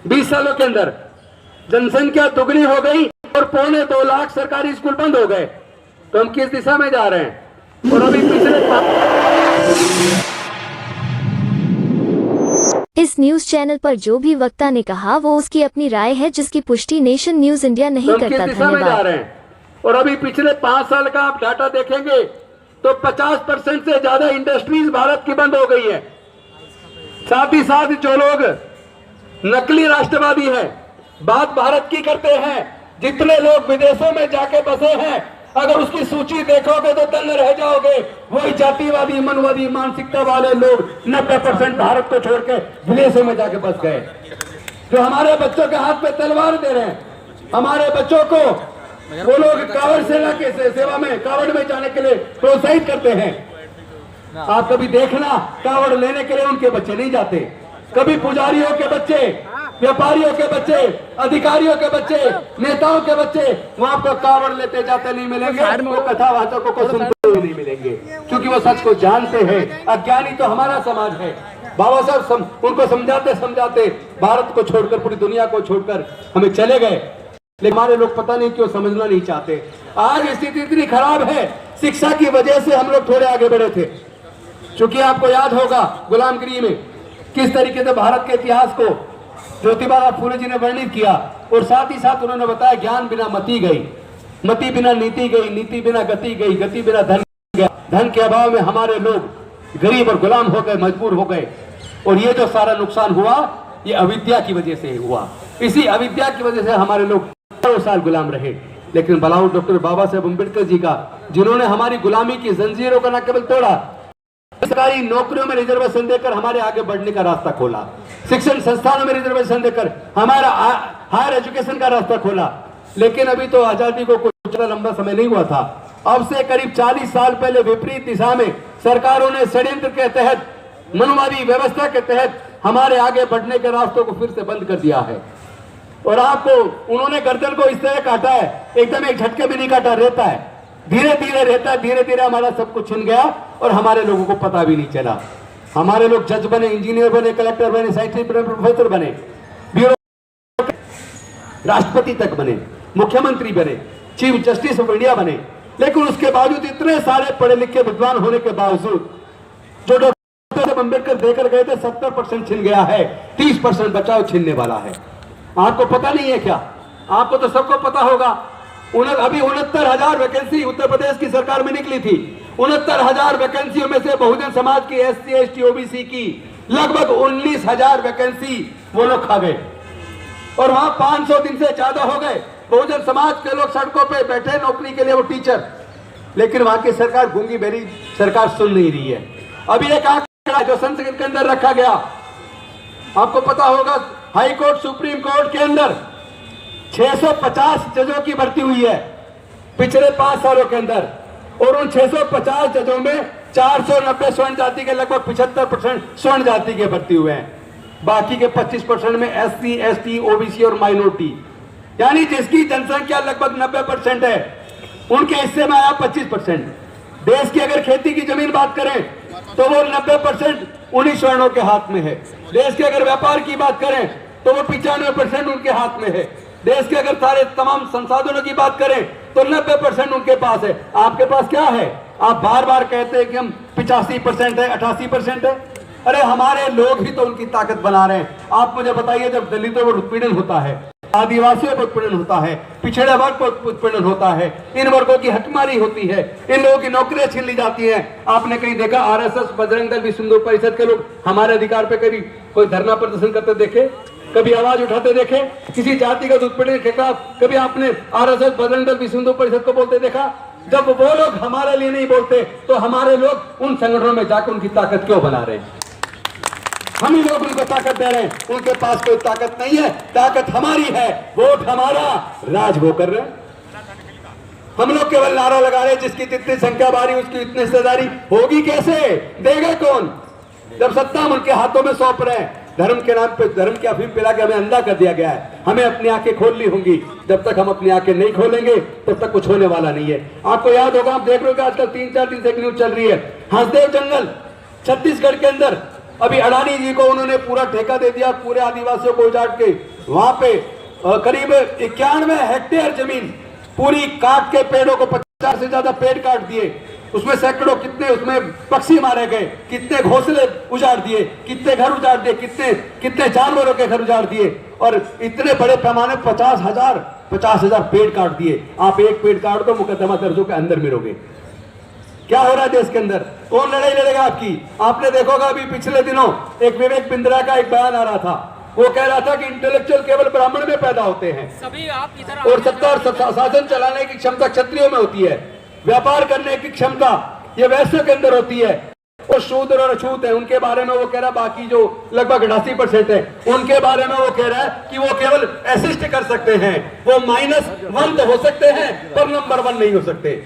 20 सालों के अंदर जनसंख्या दुगनी हो गई और 1.25 लाख सरकारी स्कूल बंद हो गए। तो हम किस दिशा में जा रहे हैं? और अभी पिछले इस न्यूज चैनल पर जो भी वक्ता ने कहा वो उसकी अपनी राय है, जिसकी पुष्टि नेशन न्यूज इंडिया नहीं करता। किस दिशा में जा रहे हैं? और अभी पिछले 5 साल का आप डाटा देखेंगे तो 50% से ज्यादा इंडस्ट्रीज भारत की बंद हो गई है। साथ ही साथ जो लोग नकली राष्ट्रवादी हैं, बात भारत की करते हैं, जितने लोग विदेशों में जाके बसे हैं, अगर उसकी सूची देखोगे तो दंग रह जाओगे। वही जातिवादी मनवादी मानसिकता वाले लोग 90% भारत को छोड़ के विदेशों में जाके बस गए, जो हमारे बच्चों के हाथ में तलवार दे रहे हैं। हमारे बच्चों को वो लोग कांवड़ सेना के सेवा में, कांवड़ में जाने के लिए प्रोत्साहित करते हैं। आप कभी देखना, कांवड़ लेने के लिए उनके बच्चे नहीं जाते। कभी पुजारियों के बच्चे, व्यापारियों के बच्चे, अधिकारियों के बच्चे, नेताओं के बच्चे वहां आपको कांवड़ लेते जाते नहीं मिलेंगे। वो कथावाचकों को सुनते हुए नहीं मिलेंगे, क्योंकि वो सच को जानते हैं। अज्ञानी तो हमारा समाज है। बाबा साहब उनको समझाते समझाते भारत को छोड़कर, पूरी दुनिया को छोड़कर हमें चले गए, लेकिन हमारे लोग पता नहीं क्यों समझना नहीं चाहते। आज स्थिति इतनी खराब है, शिक्षा की वजह से हम लोग थोड़े आगे बढ़े थे। क्योंकि आपको याद होगा गुलामगिरी में किस तरीके से भारत के इतिहास को ज्योतिबा फूले जी ने वर्णित किया, और साथ ही साथ उन्होंने बताया ज्ञान बिना मति गई, मति बिना नीति गई, नीति बिना गति गई, गति बिना धन गया। धन के अभाव में हमारे लोग गरीब और गुलाम हो गए, मजबूर हो गए। और ये जो सारा नुकसान हुआ, ये अविद्या की वजह से हुआ। इसी अविद्या की वजजह से हमारे लोग 2 साल गुलाम रहे। लेकिन बलाउ डॉक्टर बाबा साहेब अम्बेडकर जी का, जिन्होंने हमारी गुलामी की जंजीरों का न केवल तोड़ा, सरकारी नौकरियों में रिजर्वेशन देकर हमारे आगे बढ़ने का रास्ता खोला, शिक्षण संस्थानों में रिजर्वेशन देकर हमारा हायर एजुकेशन का रास्ता खोला। लेकिन अभी तो आजादी को कुछ लंबा समय नहीं हुआ था। अब से करीब 40 साल पहले विपरीत दिशा में सरकारों ने षड्यंत्र के तहत, मनोवादी व्यवस्था के तहत हमारे आगे बढ़ने के रास्तों को फिर से बंद कर दिया है। और आपको उन्होंने गर्दन को इस तरह काटा है, एकदम एक झटके में नहीं काटा, रहता है, धीरे धीरे रहता है। धीरे धीरे हमारा सब कुछ छिन गया और हमारे लोगों को पता भी नहीं चला। हमारे लोग जज बने, इंजीनियर बने, कलेक्टर बने, साइंटिस्ट बने, प्रोफेसर बने, ब्यूरो, राष्ट्रपति तक बने, मुख्यमंत्री बने, चीफ जस्टिस ऑफ इंडिया बने। लेकिन उसके बावजूद, इतने सारे पढ़े लिखे विद्वान होने के बावजूद, जो डॉक्टर अम्बेडकर देकर गए थे 70% छिन गया है, 30% बचाव छिनने वाला है। आपको पता नहीं है क्या? आपको तो सबको पता होगा। अभी 69,000 वैकेंसी उत्तर प्रदेश की सरकार में निकली थी। 69,000 वैकेंसियों में से बहुजन समाज की, SC, ST, OBC की लगभग 19,000 वैकेंसी वो लोग खा गए। और वहां 500 दिन से ज्यादा हो गए बहुजन समाज के लोग सड़कों पे बैठे नौकरी के लिए, वो टीचर। लेकिन वहां की सरकार गूंगी बहरी सरकार सुन नहीं रही है। अभी एक आंकड़ा जो संसद के अंदर रखा गया, आपको पता होगा, हाई कोर्ट, सुप्रीम कोर्ट के अंदर 650 जजों की भर्ती हुई है पिछले 5 सालों के अंदर। और उन 650 जजों में 490 स्वर्ण जाति के, लगभग 75% स्वर्ण जाति के भर्ती हुए हैं। बाकी के 25% में SC, ST, OBC और माइनॉरिटी, यानी जिसकी जनसंख्या लगभग 90% है, उनके हिस्से में आया 25%। देश की अगर खेती की जमीन बात करें तो वो 90% उन्हीं स्वर्णों के हाथ में है। देश के अगर व्यापार की बात करें तो वो 95% उनके हाथ में है। देश के अगर सारे तमाम संसाधनों की बात करें तो 90% उनके पास है। आपके पास क्या है? आप बार बार कहते हैं कि हम 85% है, 88% है। अरे हमारे लोग ही तो उनकी ताकत बना रहे हैं। आप मुझे बताइए, जब दलितों पर उत्पीड़न होता है, आदिवासियों पर उत्पीड़न होता है, पिछड़े वर्ग पर उत्पीड़न होता है, इन वर्गों की हकमारी होती है, इन लोगों की नौकरियां छीन ली जाती हैं। आपने कहीं देखा RSS, बजरंग दल, विश्व हिंदू परिषद के लोग हमारे अधिकार पे कभी कोई धरना प्रदर्शन करते देखे? कभी आवाज उठाते देखे? किसी जाति का उत्पीड़न के खिलाफ कभी आपने RSS, बजरंग दल, विश्व हिंदू परिषद को बोलते देखा? जब वो लोग हमारे लिए नहीं बोलते तो हमारे लोग उन संगठनों में जाकर उनकी ताकत क्यों बना रहे हैं? हम ही लोग उनको ताकत दे रहे हैं। उनके पास कोई ताकत नहीं है, ताकत हमारी है, वोट हमारा, राज वो कर रहे हैं। हम लोग केवल नारा लगा रहे हैं, जिसकी जितनी संख्या बारी उसकी इतनी हिस्सेदारी होगी। कैसे देगा कौन? जब सत्ता हम उनके हाथों में सौंप रहे हैं। धर्म के नाम पे, धर्म की अफीम पिला के हमें अंधा कर दिया गया है। हमें अपनी आंखें खोलनी होंगी। जब तक हम अपनी आंखें नहीं खोलेंगे तब तक कुछ होने वाला नहीं है। आपको याद होगा, आप देख रहे हो आजकल 3-4 दिन से एक न्यूज चल रही है, हंसदेव जंगल छत्तीसगढ़ के अंदर। अभी अडानी जी को उन्होंने पूरा ठेका दे दिया, पूरे आदिवासियों को उजाड़ के वहां पे करीब 91 हेक्टेयर जमीन पूरी काट के, पेड़ों को 50 से ज्यादा पेड़ काट दिए, उसमें सैकड़ों, कितने उसमें पक्षी मारे गए, कितने घोंसले उजाड़ दिए, कितने घर उजाड़ दिए, कितने जानवरों के घर उजाड़ दिए, और इतने बड़े पैमाने 50,000 पेड़ काट दिए। आप एक पेड़ काट दो, मुकदमा दर्ज के अंदर मिलोगे। क्या हो रहा है देश के अंदर? कौन लड़ाई लड़ेगा आपकी? आपने देखा होगा अभी पिछले दिनों एक विवेक बिंद्रा का एक बयान आ रहा था, वो कह रहा था कि इंटेलेक्चुअल केवल ब्राह्मण में पैदा होते हैं, सभी आप इधर और सत्ता और शासन चलाने की क्षमता क्षत्रियों में होती है, व्यापार करने की क्षमता ये वैश्यों के अंदर होती है, और शूद्र और अछूत है उनके बारे में वो कह रहा है, बाकी जो लगभग 88% है उनके बारे में वो कह रहा है कि वो केवल असिस्ट कर सकते हैं, वो -1 तो हो सकते हैं पर नंबर 1 नहीं हो सकते।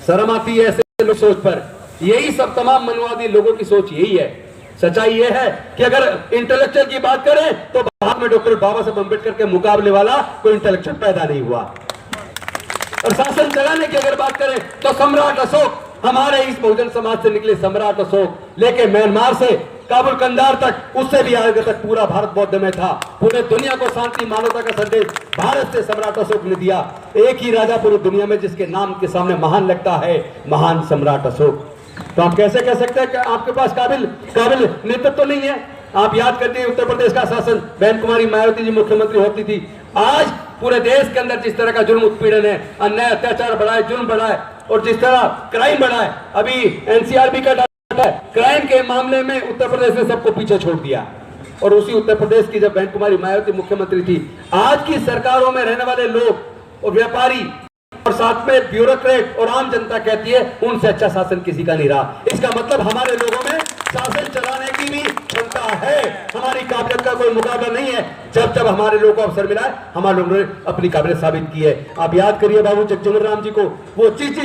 शर्म आती है ऐसे लोग सोच पर। यही सब तमाम मनवादी लोगों की सोच यही है। सच्चाई यह है कि अगर इंटेलेक्चुअल की बात करें तो भारत में डॉक्टर बाबा साहब अम्बेडकर के मुकाबले वाला कोई इंटेलेक्चुअल पैदा नहीं हुआ। और शासन चलाने की अगर बात करें तो सम्राट अशोक, हमारे इस बहुजन समाज से निकले सम्राट अशोक लेके म्यांमार से काबुल कंधार तक, उससे भी आगे तक पूरा भारत बौद्ध में था। पूरे दुनिया को शांति मानवता का संदेश भारत से सम्राट अशोक ने दिया। एक ही राजा पूरी दुनिया में जिसके नाम के सामने महान लगता है, महान सम्राट अशोक। तो आप कैसे कह सकते हैं कि आपके पास काबिल नेतृत्व तो नहीं है? आप याद करते हैं उत्तर प्रदेश का शासन बहन कुमारी मायावती जी मुख्यमंत्री होती थी, आज पूरे देश के अंदर जिस तरह का जुल्म उत्पीड़न है, अन्याय अत्याचार बढ़ा है, जुल्म बढ़ा है, और जिस तरह क्राइम बढ़ा है, अभी एनसीआरबी का डाटा है, क्राइम के मामले में उत्तर प्रदेश ने सबको पीछे छोड़ दिया। और उसी उत्तर प्रदेश की जब बहन कुमारी मायावती मुख्यमंत्री थी, आज की सरकारों में रहने वाले लोग और व्यापारी और साथ में ब्यूरोक्रेट और आम जनता कहती है उनसे अच्छा शासन किसी का नहीं रहा। इसका मतलब हमारे लोगों में शासन चलाने की भी क्षमता है, हमारी काबिलियत का कोई मुकाबला नहीं है। जब हमारे लोगों को अवसर मिला है, हमारे लोगों ने अपनी काबिलियत साबित की है। आप याद करिए बाबू जगजीवन राम जी को, वो चीज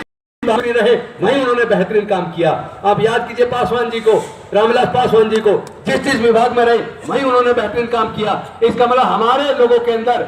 रहे वहीं उन्होंने बेहतरीन काम किया। आप याद कीजिए पासवान जी को, रामविलास पासवान जी को, जिस विभाग में रहे वहीं उन्होंने बेहतरीन काम किया। इसका मतलब हमारे लोगों के अंदर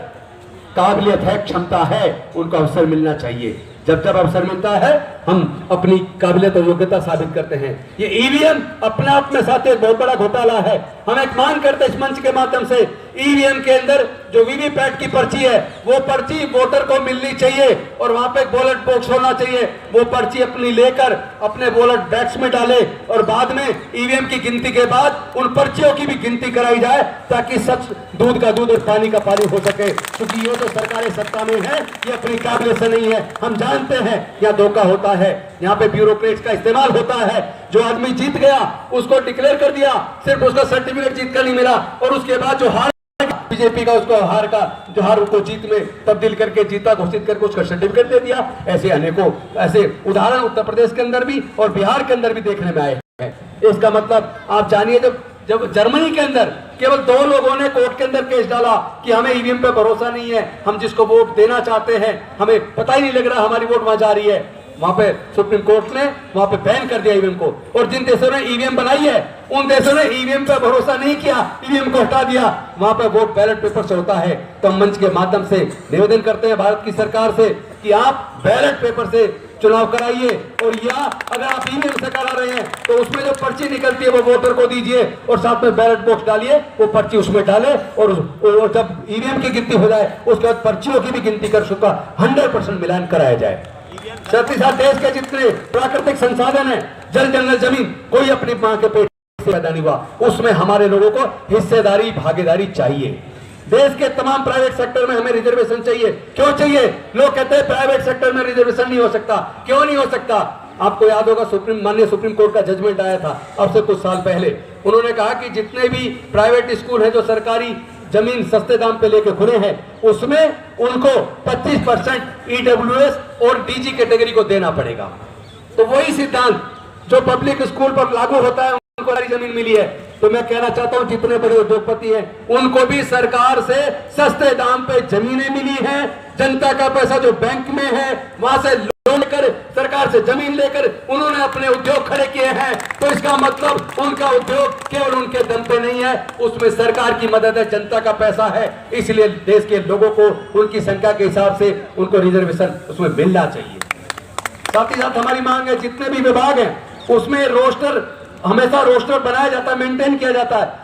काबिलियत है, क्षमता है, उनको अवसर मिलना चाहिए। जब अवसर मिलता है हम अपनी काबिलियत और योग्यता साबित करते हैं। ये ईवीएम अपने आप में साथ एक बहुत बड़ा घोटाला है। हम एक मांग करते हैं इस मंच के माध्यम से, ईवीएम के अंदर जो वीवीपैट की पर्ची है, वो पर्ची वोटर को मिलनी चाहिए और वहां पे बैलेट बॉक्स होना चाहिए। वो पर्ची अपनी लेकर अपने बैलेट बॉक्स में डाले और बाद में ईवीएम की गिनती के बाद उन पर्चियों की भी गिनती कराई जाए, ताकि सच दूध का दूध और पानी का पानी हो सके। क्योंकि ये तो सरकारें सत्ता में है, ये अपनी काबिलियत से नहीं है। हम जानते हैं यहाँ धोखा होता है, यहाँ पे ब्यूरोक्रेट्स का इस्तेमाल होता है। जो आदमी जीत गया उसको डिक्लेयर कर दिया, सिर्फ उसका सर्टिफिकेट जीत का नहीं मिला, और उसके बाद जो हार बीजेपी का, उसको हार को जीत में तब्दील करके जीता घोषित करके उसका सर्टिफिकेट दे दिया। ऐसे अनेकों ऐसे उदाहरण उत्तर प्रदेश के अंदर भी और बिहार के अंदर भी देखने में आए हैं। इसका मतलब आप जानिए, जब जर्मनी के अंदर केवल 2 लोगों ने कोर्ट के अंदर केस डाला कि हमें ईवीएम पे भरोसा नहीं है, हम जिसको वोट देना चाहते हैं हमें पता ही नहीं लग रहा हमारी वोट वहां जा रही है, वहां पे सुप्रीम कोर्ट ने वहां पे बैन कर दिया ईवीएम को। और जिन देशों ने ईवीएम बनाई है उन देशों ने ईवीएम पे भरोसा नहीं किया, ईवीएम को हटा दिया, वहां पे वोट बैलेट पेपर से होता है। तो हम मंच के माध्यम से निवेदन करते हैं भारत की सरकार से कि आप बैलेट पेपर से चुनाव कराइए, और या अगर आप ईवीएम से करा रहे हैं तो उसमें जो पर्ची निकलती है वो वोटर को दीजिए और साथ में बैलेट बॉक्स डालिए, वो पर्ची उसमें डाले, और जब ईवीएम की गिनती हो जाए उसके बाद पर्चियों की भी गिनती कर उसका 100% मिलान कराया जाए। साथ ही साथ देश के जितने प्राकृतिक संसाधन है, जल जंगल जमीन, कोई अपनी मां के पेट से पैदा नहीं हुआ, उसमें हमारे लोगों को हिस्सेदारी भागीदारी चाहिए। देश के तमाम प्राइवेट सेक्टर में हमें रिजर्वेशन चाहिए। क्यों चाहिए? लोग कहते हैं प्राइवेट सेक्टर में रिजर्वेशन नहीं हो सकता। क्यों नहीं हो सकता? आपको याद होगा माननीय सुप्रीम कोर्ट का जजमेंट आया था अब से कुछ साल पहले। उन्होंने कहा कि जितने भी प्राइवेट स्कूल है जो सरकारी जमीन सस्ते दाम पे लेके खुले हैं, उसमें उनको 25% ईडब्ल्यूएस और डीजी कैटेगरी को देना पड़ेगा। तो वही सिद्धांत जो पब्लिक स्कूल पर लागू होता है, उनको सारी जमीन मिली है। तो मैं कहना चाहता हूं जितने बड़े उद्योगपति हैं उनको भी सरकार से सस्ते दाम पे जमीनें मिली हैं। जनता का पैसा जो बैंक में है वहां से लोन लेकर, सरकार से जमीन लेकर उन्होंने अपने उद्योग खड़े किए हैं। तो इसका मतलब उनका उद्योग केवल उनके दम पे नहीं है, उसमें सरकार की मदद है, जनता का पैसा है। इसलिए देश के लोगों को उनकी संख्या के हिसाब से उनको रिजर्वेशन उसमें मिलना चाहिए। साथ ही साथ हमारी मांग है जितने भी विभाग हैं उसमें रोस्टर हमेशा रोस्टर बनाया जाता है, मेंटेन किया जाता है।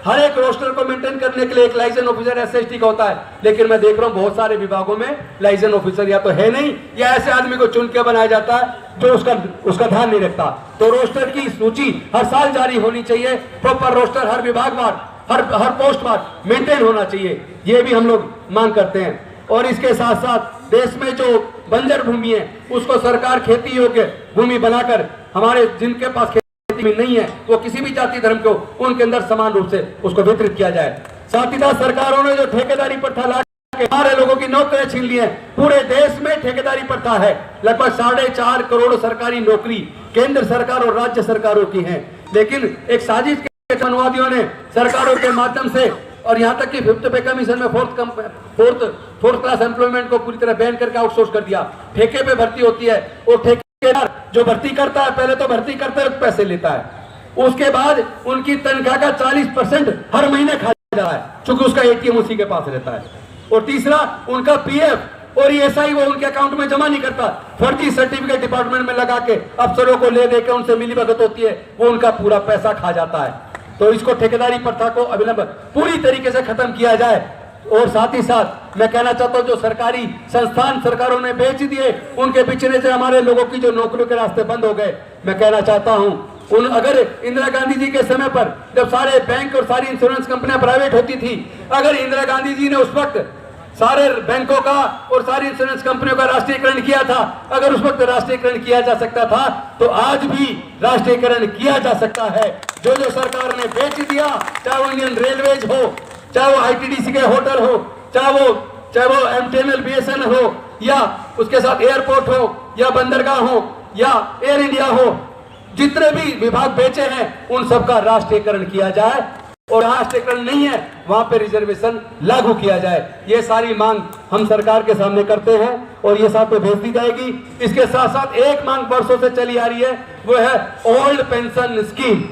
हर एक रोस्टर को मेंटेन करने के लिए एक लाइसेंस ऑफिसर एसएसटी का होता है, लेकिन मैं देख रहा हूं बहुत सारे विभागों में लाइसेंस ऑफिसर या तो है नहीं या ऐसे आदमी को चुन के बनाया जाता है जो उसका ध्यान नहीं रखता। तो रोस्टर की सूची हर साल जारी होनी चाहिए, प्रॉपर रोस्टर हर विभाग वार, हर पोस्ट वार मेंटेन होना चाहिए, ये भी हम लोग मांग करते हैं। और इसके साथ साथ देश में जो बंजर भूमि है उसको सरकार खेती योग्य भूमि बनाकर, हमारे जिनके पास खेती में नहीं है वो किसी भी जाति धर्म को, उनके अंदर समान रूप से उसको वितरित किया जाए। साथ ही साथ सरकारों ने जो ठेकेदारी प्रथा ला के हमारे लोगों की नौकरियां छीन ली है, पूरे देश में ठेकेदारी प्रथा है। लगभग 4.5 करोड़ सरकारी नौकरी केंद्र सरकार और राज्य सरकारों की है, लेकिन एक साजिश के अनुवादियों ने सरकारों के माध्यम से और यहाँ तक कि 5th पे कमीशन में फोर्थ क्लास एम्प्लॉयमेंट को पूरी तरह बैन करके आउटसोर्स कर दिया। ठेके पे भर्ती होती है, वो ठेकेदार जो भर्ती करता है पहले तो भर्ती करता है, पैसे लेता है, उसके बाद उनकी तनख्वाह का 40% हर महीने खा जा रहा है, क्योंकि उसका एटीएम उसी के पास रहता है। और तीसरा, उनका पीएफ और ईएसआई वो उनके अकाउंट में जमा नहीं करता, फर्जी सर्टिफिकेट डिपार्टमेंट में लगा के अफसरों को ले देकर उनसे मिलीभगत होती है, वो उनका पूरा पैसा खा जाता है। तो इसको ठेकेदारी प्रथा को अविलंब पूरी तरीके से खत्म किया जाए। और साथ ही साथ मैं कहना चाहता हूं, जो सरकारी संस्थान सरकारों ने बेच दिए, उनके पीछे से हमारे लोगों की जो नौकरियों के रास्ते बंद हो गए। मैं कहना चाहता हूं, अगर इंदिरा गांधी जी के समय पर जब सारे बैंक और सारी इंश्योरेंस कंपनियां प्राइवेट होती थी, अगर इंदिरा गांधी जी ने उस वक्त सारे बैंकों का और सारी इंश्योरेंस कंपनियों का राष्ट्रीयकरण किया था, अगर उस वक्त राष्ट्रीयकरण किया जा सकता था तो आज भी राष्ट्रीयकरण किया जा सकता है। जो जो सरकार ने बेच दिया, चाहे वो इंडियन रेलवेज हो, चाहे वो आईटीडीसी के होटल हो, चाहे वो एमटीएनएल बीएसएनएल हो, या उसके साथ एयरपोर्ट हो, या बंदरगाह हो, या एयर इंडिया हो, जितने भी विभाग बेचे हैं उन सबका राष्ट्रीयकरण किया जाए, और राष्ट्रीयकरण नहीं है वहां पे रिजर्वेशन लागू किया जाए। ये सारी मांग हम सरकार के सामने करते हैं और ये साथ पे भेज दी जाएगी। इसके साथ साथ एक मांग वर्षों से चली आ रही है, वो है ओल्ड पेंशन स्कीम।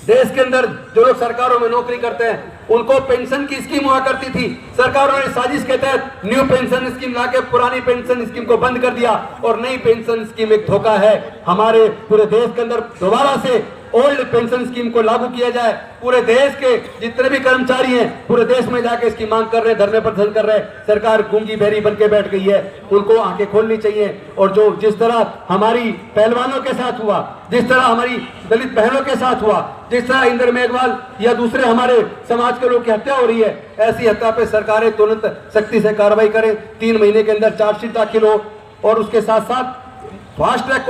देश के अंदर जो लोग सरकारों में नौकरी करते हैं उनको पेंशन की स्कीम हुआ करती थी, सरकारों ने साजिश के तहत न्यू पेंशन स्कीम लाके पुरानी पेंशन स्कीम को बंद कर दिया, और नई पेंशन स्कीम एक धोखा है। हमारे पूरे देश के अंदर दोबारा से ओल्ड पेंशन स्कीम को लागू किया जाए। पूरे देश के जितने भी कर्मचारी हैं पूरे देश में जाके इसकी मांग कर रहे हैं, धरने प्रदर्शन कर रहे हैं। सरकार गूंगी बहरी बन के बैठ गई है, उनको आंखें खोलनी चाहिए। और जो जिस तरह हमारी पहलवानों के साथ हुआ, जिस तरह हमारी दलित बहनों के साथ हुआ, जिस तरह इंदर मेघवाल या दूसरे हमारे समाज के लोग की हत्या हो रही है, ऐसी हत्या पे सरकारें तुरंत सख्ती से कार्रवाई करें, 3 महीने के अंदर चार्जशीट दाखिल हो, और उसके साथ साथ फास्ट ट्रैक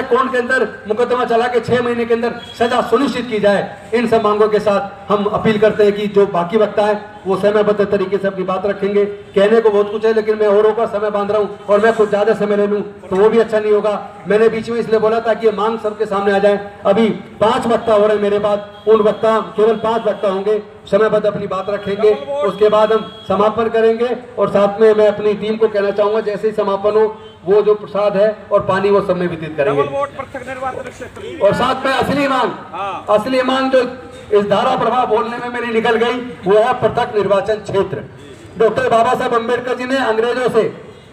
कोर्ट के अंदर मुकदमा चला के 6 महीने के अंदर सजा सुनिश्चित की जाए। इन सब मांगों के साथ हम अपील करते हैं कि जो बाकी वक्ता है वो समयबद्ध तरीके से अपनी बात रखेंगे। कहने को बहुत कुछ है, लेकिन मैं औरों का समय बांध रहा हूं और मैं कुछ ज्यादा समय ले लूं तो वो भी अच्छा नहीं होगा। मैंने बीच में इसलिए बोला था कि ये मांग सबके सामने आ जाए। अभी 5 वक्ता हो रहे हैं मेरे बाद, उन वक्ता केवल 5 वक्ता होंगे, समयबद्ध अपनी बात रखेंगे, उसके बाद हम समापन करेंगे। और साथ में मैं अपनी टीम को कहना चाहूंगा, जैसे ही समापन हो वो जो प्रसाद है और पानी वो सब में वितरित करेंगे। और साथ में असली मांग जो इस धारा प्रभाव बोलने में मेरी निकल गई, वो है पृथक निर्वाचन क्षेत्र। डॉक्टर बाबा साहब अम्बेडकर जी ने अंग्रेजों से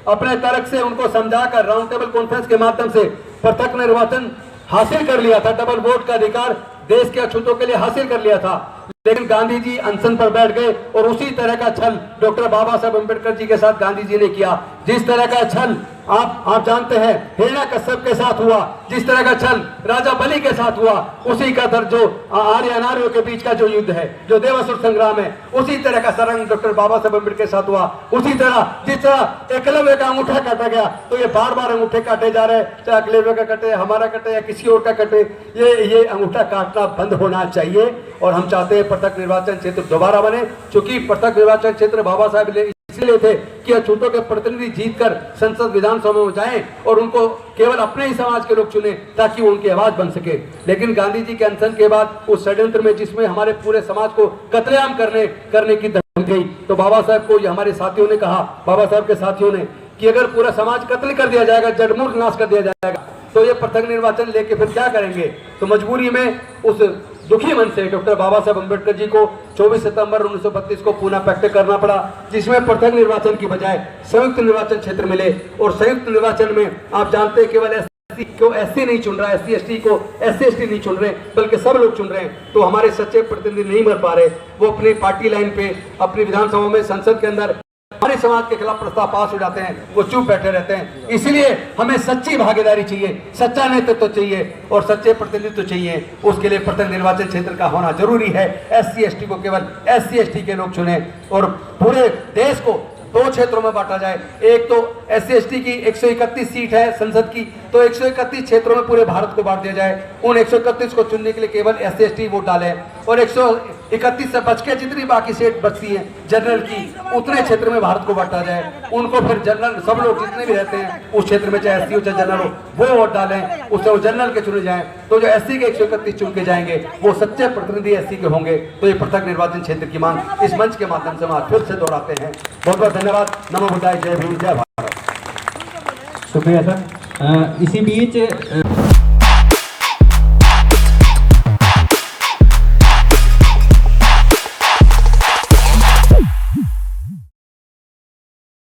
अपने तर्क से उनको समझाकर राउंड टेबल कॉन्फ्रेंस के माध्यम से पृथक निर्वाचन हासिल कर लिया था, डबल वोट का अधिकार देश के अछूतों के लिए हासिल कर लिया था। लेकिन गांधी जी अनशन पर बैठ गए और उसी तरह का छल डॉक्टर बाबा साहब अम्बेडकर जी के साथ गांधी जी ने किया। जिस तरह का छल आप जानते हैं हिरण्यकश्यप के साथ हुआ, जिस तरह का छल राजा बलि के साथ हुआ, उसी का जो आर्य अनार्यों के बीच का जो युद्ध है, जो देवासुर संग्राम है, उसी तरह का सरंग डॉक्टर बाबा साहब अम्बेडकर के साथ हुआ। उसी तरह जिस तरह एकलव्य का अंगूठा काटा गया, तो ये बार अंगूठे काटे जा रहे हैं, चाहे एकलव्य का कटे, हमारा कटे या किसी और का कटे, ये अंगूठा काटना बंद होना चाहिए। और हम चाहते हैं पृथक निर्वाचन क्षेत्र दोबारा बने, क्योंकि पृथक निर्वाचन क्षेत्र बाबा साहब इसलिए थे कि अछूतों के प्रतिनिधि जीतकर संसद विधानसभा में जाएं और उनको केवल अपने ही समाज के लोग चुने ताकि वो उनकी आवाज बन सके। लेकिन गांधी जी के अनशन के बाद उस षड्यंत्र में जिसमें हमारे पूरे समाज को कत्लेआम करने की धमकी गई, तो बाबा साहब को हमारे साथियों ने कहा, बाबा साहब के साथियों ने, कि अगर पूरा समाज कत्ल कर दिया जाएगा, जड़मूल नाश कर दिया जाएगा, तो ये पृथक निर्वाचन लेके फिर क्या करेंगे। तो मजबूरी में उस दुखी मन से डॉक्टर बाबा साहब अम्बेडकर जी को 24 सितंबर 1932 को पुनः पैक्ट करना पड़ा, जिसमें पृथक निर्वाचन की बजाय संयुक्त निर्वाचन क्षेत्र मिले। और संयुक्त निर्वाचन में आप जानते हैं केवल को एससी नहीं चुन रहा, एससी एसटी को एससी एसटी नहीं चुन रहे, बल्कि सब लोग चुन रहे हैं। तो हमारे सच्चे प्रतिनिधि नहीं मर पा रहे, वो अपनी पार्टी लाइन पे, अपनी विधानसभा में, संसद के अंदर हमारे समाज के खिलाफ प्रस्ताव पास हो जाते हैं, वो चुप बैठे रहते हैं। इसलिए हमें सच्ची भागीदारी चाहिए, सच्चा नेतृत्व चाहिए और सच्चे प्रतिनिधित्व चाहिए। उसके लिए प्रत्येक निर्वाचन क्षेत्र का होना जरूरी है। एससी एसटी को केवल एससी एसटी के लोग चुने और पूरे देश को 2 क्षेत्रों में बांटा जाए। एक तो एससी एसटी की 131 सीट है संसद की, तो 131 क्षेत्रों में पूरे भारत को बांट दिया जाए। उन 131 को चुनने के लिए केवल एससी एसटी वोट डालें और 131 से बच के जितनी बाकी सीट बचती हैं जनरल की, उतने क्षेत्र में भारत को बांटा जाए। उनको फिर जनरल सब लोग जितने भी रहते हैं उस क्षेत्र में, चाहे एससी हो चाहे जनरल हो, वो वोट डालें, उससे वो जनरल के चुने जाएं। तो जो एससी के 131 चुन के जाएंगे वो सच्चे प्रतिनिधि एससी के होंगे। तो ये पृथक निर्वाचन क्षेत्र की मांग इस मंच के माध्यम से हम आज फिर से दोहराते हैं। बहुत बहुत धन्यवाद। नमो बुद्धाय, जय भीम, जय भारत। शुक्रिया सर। इसी बीच